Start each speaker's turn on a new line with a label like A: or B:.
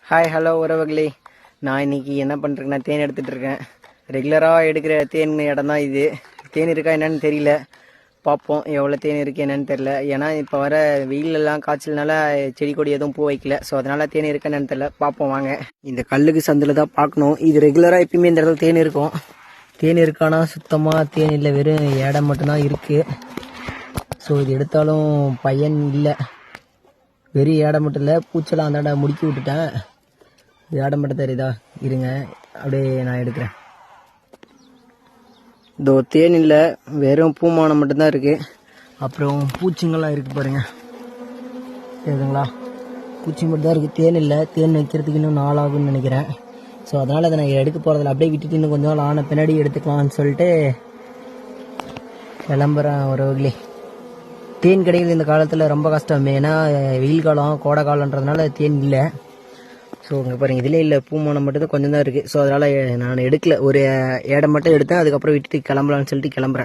A: Hi hello உறவுகளே, நான் இன்னைக்கு என்ன பண்ணுறேன்னா தேன் எடுத்துகிட்டு இருக்கேன். ரெகுலராக எடுக்கிற தேன் இடம் தான் இது. தேன் இருக்கா என்னன்னு தெரியல, பார்ப்போம் எவ்வளோ தேன் இருக்குது என்னன்னு தெரியல. ஏன்னா இப்போ வர வெயிலெல்லாம் காய்ச்சல்னால செடி கொடி எதுவும் பூ வைக்கல. ஸோ அதனால் தேன் இருக்கா என்னன்னு தெரியல, பார்ப்போம் வாங்க. இந்த கல்லுக்கு சந்தில் தான் பார்க்கணும். இது ரெகுலராக எப்பயுமே இந்த இடத்துல தேன் இருக்கும். தேன் இருக்கானா சுத்தமாக தேன் இல்லை, வெறும் இடம் மட்டும்தான் இருக்குது. ஸோ இது எடுத்தாலும் பையன் இல்லை, வெறும் ஏடை மட்டும் இல்லை, பூச்செல்லாம் அந்தாண்ட முடுக்கி விட்டுட்டேன். இது ஏடை மட்டும் தெரியுதா, இருங்க அப்படியே நான் எடுக்கிறேன். இதோ தேன் இல்லை, வெறும் பூமானம் மட்டும்தான் இருக்குது. அப்புறம் பூச்சிங்கெல்லாம் இருக்குது பாருங்க, தெரியுதுங்களா? பூச்சி மட்டும் தான் இருக்குது, தேன் இல்லை. தேன் வைக்கிறதுக்கு இன்னும் நாள் ஆகும்னு நினைக்கிறேன். ஸோ அதனால் அதை நான் எடுக்க போகிறதில்ல, அப்படியே விட்டுட்டு இன்னும் கொஞ்சம் நாள் ஆன பின்னாடி எடுத்துக்கலாம்னு சொல்லிட்டு கிளம்புறேன் உறவுகளே. தேன் கிடைக்கிறது இந்த காலத்தில் ரொம்ப கஷ்டம். ஏன்னா வெயில் காலம் கோடை காலன்றதுனால தேன் இல்லை. ஸோ இங்கே பாருங்கள், இதிலே இல்லை, பூமானம் மட்டும் தான் கொஞ்சம் தான் இருக்குது. ஸோ அதனால் நான் எடுக்கல, ஒரு ஏடை மட்டும் எடுத்தேன். அதுக்கப்புறம் விட்டுட்டு கிளம்பலான்னு சொல்லிட்டு கிளம்புறேன்.